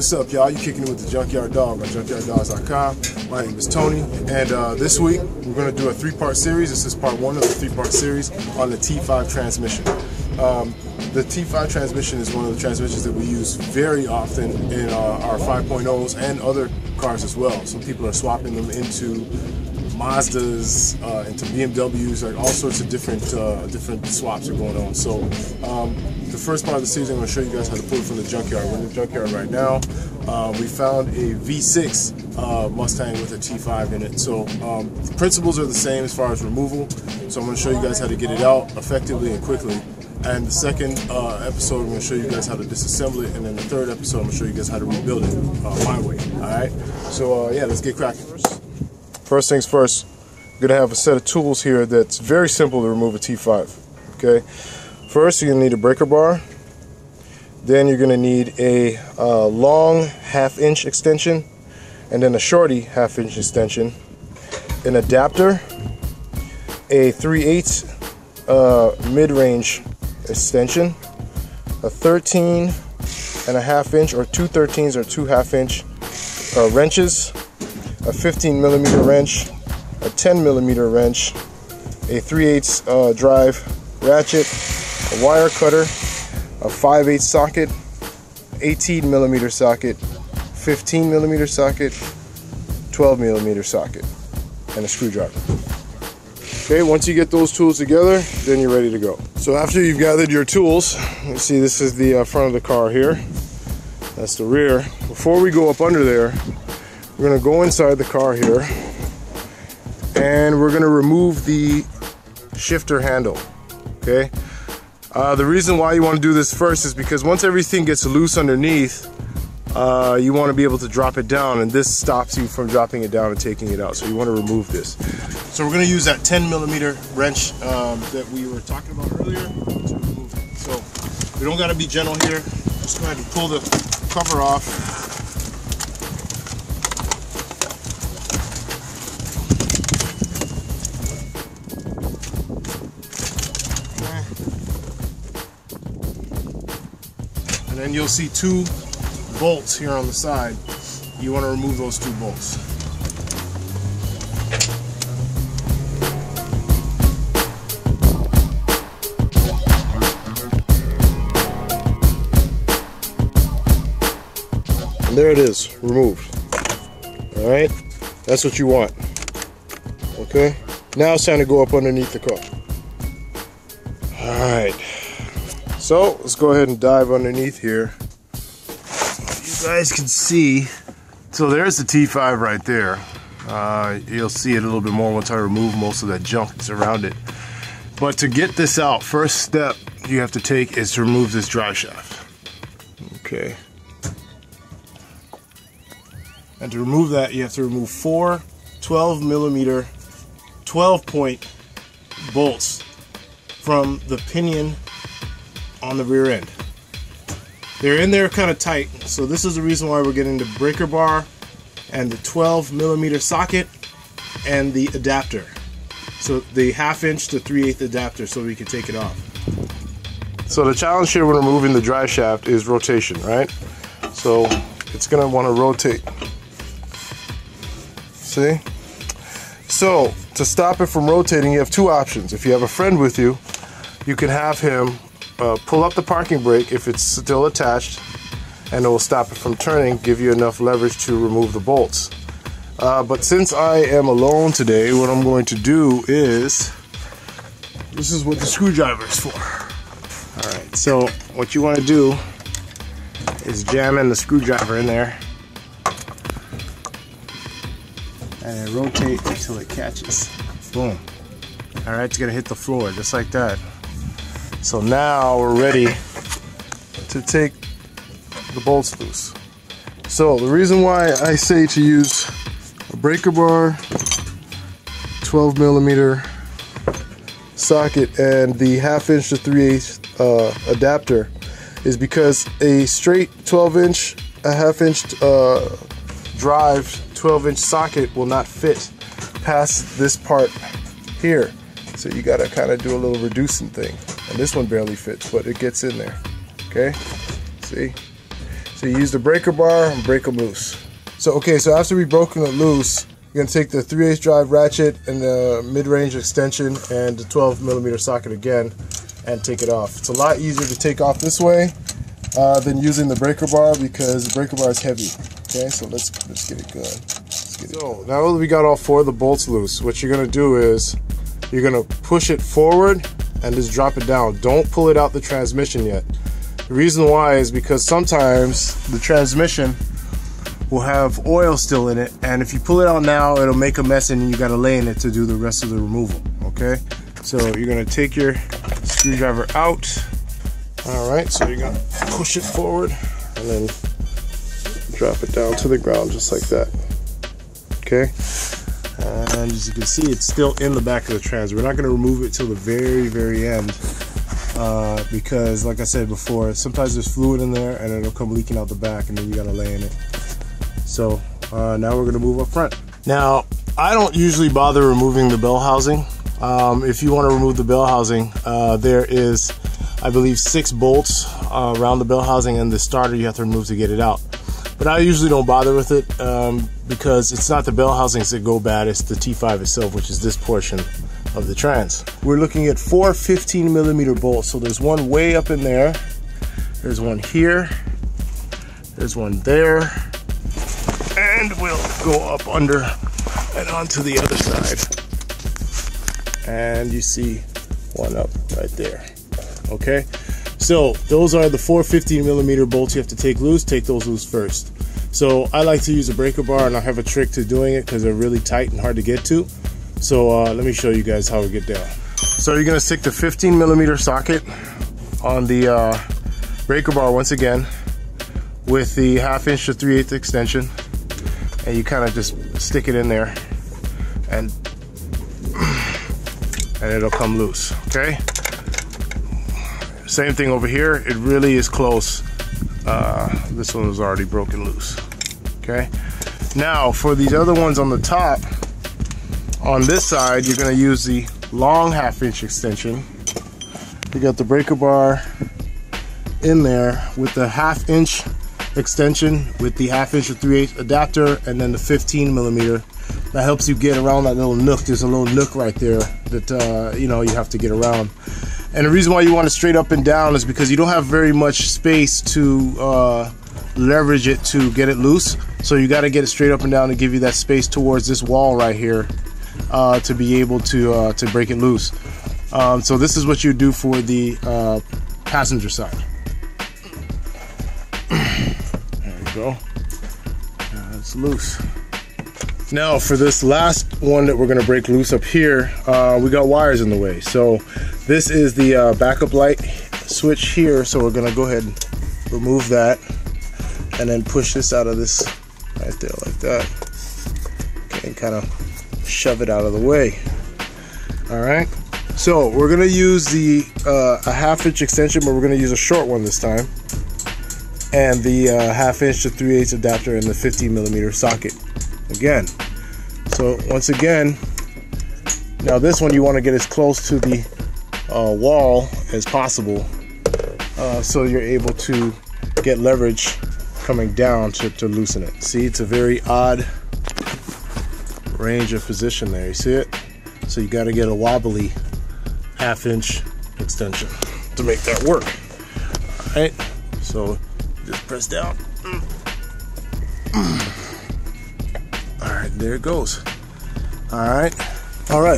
What's up, y'all? You kicking it with the Junkyard Dog on junkyarddogs.com. My name is Tony, and this week we're going to do a three-part series. This is part one of the three-part series on the T5 transmission. The T5 transmission is one of the transmissions that we use very often in our 5.0s and other cars as well. Some people are swapping them into Mazdas, into BMWs, like all sorts of different swaps are going on. So the first part of the series, I'm going to show you guys how to pull it from the junkyard. We're in the junkyard right now. We found a V6 Mustang with a T5 in it. So the principles are the same as far as removal. So I'm going to show you guys how to get it out effectively and quickly. And the second episode, I'm going to show you guys how to disassemble it. And then the third episode, I'm going to show you guys how to rebuild it my way. Alright? So yeah, let's get cracking. First things first, I'm going to have a set of tools here that's very simple to remove a T5. Okay? First, you're going to need a breaker bar. Then you're going to need a long half-inch extension. And then a shorty half-inch extension. An adapter. A 3/8 mid-range extension, a 13.5 inch or 2 13s or 2 1/2 inch wrenches, a 15mm wrench, a 10mm wrench, a 3/8 drive ratchet, a wire cutter, a 5/8 socket, 18mm socket, 15mm socket, 12mm socket, and a screwdriver. Okay, once you get those tools together, then you're ready to go. So after you've gathered your tools, you see this is the front of the car here. That's the rear. Before we go up under there, we're going to go inside the car here, and we're going to remove the shifter handle. Okay. The reason why you want to do this first is because once everything gets loose underneath, you want to be able to drop it down, and this stops you from dropping it down and taking it out. So you want to remove this. So we're going to use that 10mm wrench that we were talking about earlier to remove it. So we don't got to be gentle here. Just go ahead and pull the cover off. Okay. And then you'll see two bolts here on the side. You want to remove those two bolts. And there it is, removed. Alright, that's what you want. Okay, now it's time to go up underneath the car. Alright, so let's go ahead and dive underneath here. You guys can see, so there's the T5 right there. You'll see it a little bit more once I remove most of that junk that's around it. But to get this out, first step you have to take is to remove this drive shaft. Okay. And to remove that, you have to remove 4 12mm 12-point bolts from the pinion on the rear end. They're in there kind of tight, so this is the reason why we're getting the breaker bar and the 12mm socket and the adapter. So the 1/2 inch to 3/8 adapter, so we can take it off. So the challenge here when removing the drive shaft is rotation, right? So it's going to want to rotate. See? So to stop it from rotating, you have two options. If you have a friend with you, you can have him pull up the parking brake if it's still attached, and it will stop it from turning, give you enough leverage to remove the bolts. But since I am alone today, what I'm going to do is, this is what the screwdriver is for. Alright, so what you want to do is jam in the screwdriver in there and then rotate until it catches. Boom. Alright, it's going to hit the floor just like that. So now we're ready to take the bolts loose. So the reason why I say to use a breaker bar, 12mm socket, and the 1/2 inch to 3/8 adapter is because a straight 12-inch, a 1/2 inch drive 12-inch socket will not fit past this part here. So you gotta kind of do a little reducing thing. And this one barely fits, but it gets in there. Okay? See? So you use the breaker bar and break them loose. So after we've broken it loose, you're going to take the 3/8 drive ratchet and the mid-range extension and the 12mm socket again and take it off. It's a lot easier to take off this way than using the breaker bar because the breaker bar is heavy. Okay, so let's get it going. So now that we got all 4 of the bolts loose, what you're going to do is you're going to push it forward and just drop it down. Don't pull it out the transmission yet. The reason why is because sometimes the transmission will have oil still in it, and if you pull it out now, it'll make a mess and you got to lay in it to do the rest of the removal. Okay, so you're going to take your screwdriver out. All right, so you're going to push it forward and then drop it down to the ground just like that. Okay, and as you can see, it's still in the back of the trans. We're not going to remove it till the very end because, like I said before, sometimes there's fluid in there and it'll come leaking out the back, and then you got to lay in it. So now we're going to move up front. Now, I don't usually bother removing the bell housing. If you want to remove the bell housing, there is, I believe, 6 bolts around the bell housing, and the starter you have to remove to get it out. But I usually don't bother with it because it's not the bell housings that go bad, it's the T5 itself, which is this portion of the trans. We're looking at 4 15mm bolts. So there's one way up in there, there's one here, there's one there, and we'll go up under and onto the other side. And you see one up right there. Okay, so those are the 4 15mm bolts you have to take loose. Take those loose first. So I like to use a breaker bar, and I have a trick to doing it because they're really tight and hard to get to. So let me show you guys how we get down. So you're gonna stick the 15mm socket on the breaker bar once again with the 1/2" to 3/8 extension, and you kind of just stick it in there, and it'll come loose. Okay. Same thing over here. It really is close. This one was already broken loose. Okay. Now for these other ones on the top, on this side, you're going to use the long 1/2" extension. You got the breaker bar in there with the 1/2" extension with the 1/2" to 3/8 adapter, and then the 15mm. That helps you get around that little nook. There's a little nook right there that you know, you have to get around. And the reason why you want it straight up and down is because you don't have very much space to leverage it to get it loose. So you got to get it straight up and down to give you that space towards this wall right here to be able to break it loose. So this is what you do for the passenger side. There we go. It's loose. Now for this last one that we're going to break loose up here, we got wires in the way. So this is the backup light switch here, so we're going to go ahead and remove that and then push this out of this right there like that. Okay, and kind of shove it out of the way. Alright, so we're going to use the a 1/2" extension, but we're going to use a short one this time, and the 1/2" to 3/8 adapter and the 15mm socket again. So once again, now this one you want to get as close to the wall as possible, so you're able to get leverage coming down to loosen it. See, it's a very odd range of position there. You see it? So you got to get a wobbly 1/2" extension to make that work. All right, so just press down. Alright, there it goes. Alright,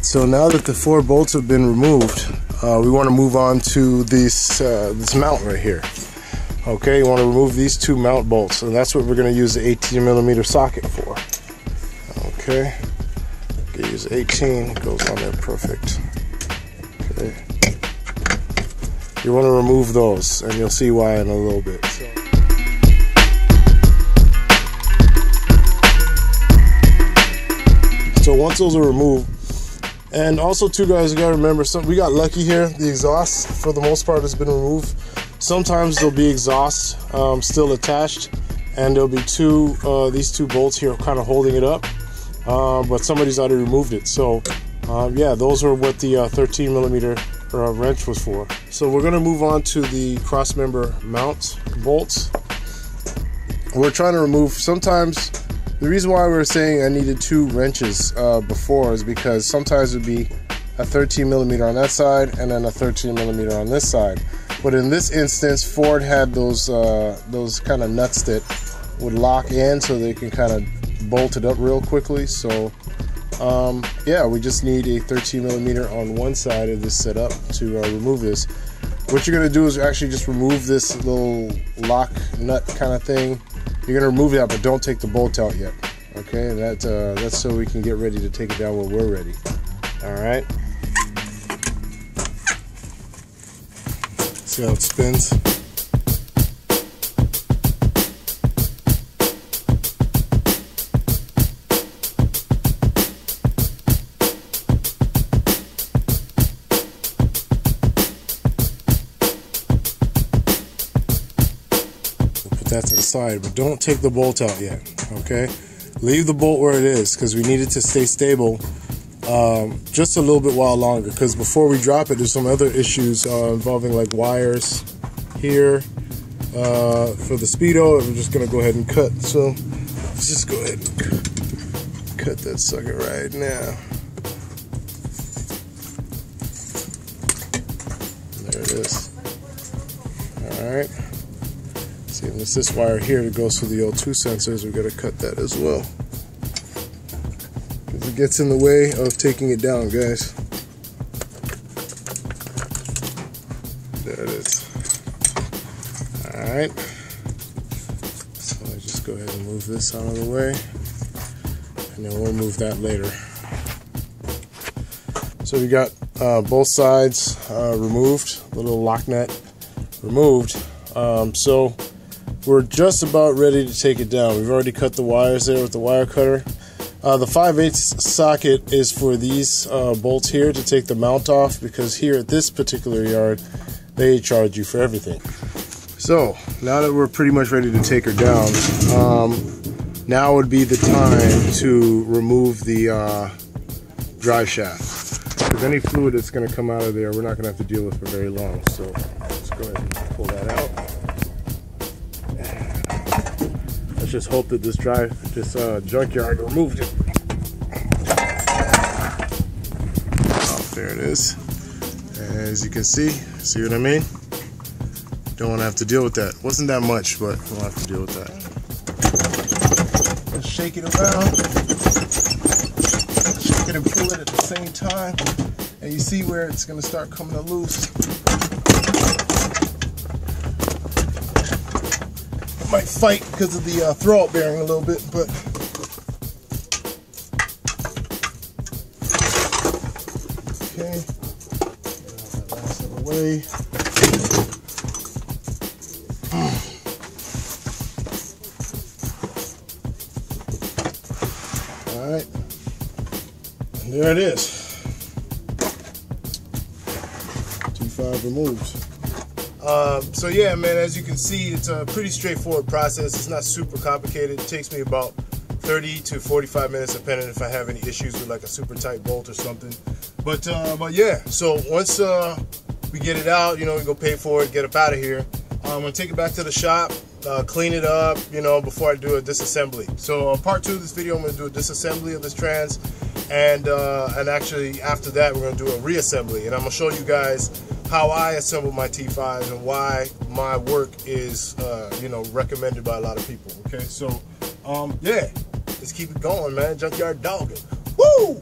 so now that the 4 bolts have been removed, we want to move on to this mount right here. Okay, you want to remove these 2 mount bolts, and that's what we're going to use the 18mm socket for. Okay, use 18, it goes on there perfect. Okay, you want to remove those, and you'll see why in a little bit. So once those are removed, and also too guys, you gotta remember, we got lucky here. The exhaust for the most part has been removed. Sometimes there'll be exhaust still attached, and there'll be these 2 bolts here kind of holding it up, but somebody's already removed it. So yeah, those are what the 13mm wrench was for. So we're gonna move on to the crossmember mount bolts. we're trying to remove, sometimes, the reason why we were saying I needed 2 wrenches before is because sometimes it would be a 13mm on that side and then a 13mm on this side. But in this instance, Ford had those kind of nuts that would lock in so they can kind of bolt it up real quickly. So yeah, we just need a 13mm on one side of this setup to remove this. What you're going to do is actually just remove this little lock nut kind of thing. You're going to remove that, but don't take the bolt out yet. Okay, and that's so we can get ready to take it down when we're ready. All right. See how it spins? That to the side, but don't take the bolt out yet. Okay, leave the bolt where it is because we need it to stay stable just a little bit while longer, because before we drop it there's some other issues involving like wires here for the speedo that we're just gonna go ahead and cut. So let's just go ahead and cut that sucker right now. There it is. Alright. See, and it's this wire here that goes through the O2 sensors. We've got to cut that as well, because it gets in the way of taking it down, guys. There it is. Alright. So I just go ahead and move this out of the way, and then we'll move that later. So we got both sides removed, the little lock nut removed. So we're just about ready to take it down. We've already cut the wires there with the wire cutter. The 5/8 socket is for these bolts here to take the mount off, because here at this particular yard they charge you for everything. So now that we're pretty much ready to take her down, now would be the time to remove the drive shaft, because any fluid that's going to come out of there we're not going to have to deal with for very long. So let's go ahead and pull that out. Let's just hope that this junkyard removed it. Oh, there it is. As you can see what I mean? Don't want to have to deal with that. Wasn't that much, but we'll have to deal with that. Let's shake it around. Shake it and pull it at the same time. And you see where it's going to start coming loose. Might fight because of the throwout bearing a little bit, but okay, get that last of the way. All right, and there it is. T5 removed. So yeah, man, as you can see, it's a pretty straightforward process. It's not super complicated. It takes me about 30 to 45 minutes, depending if I have any issues with like a super tight bolt or something. But yeah, so once we get it out, you know, we go pay for it, get up out of here. I'm gonna take it back to the shop, clean it up, you know, before I do a disassembly. So part 2 of this video, I'm gonna do a disassembly of this trans, and actually after that we're gonna do a reassembly, and I'm gonna show you guys how I assemble my T5s and why my work is, you know, recommended by a lot of people. Okay, so yeah, let's keep it going, man. Junkyard dogging. Woo!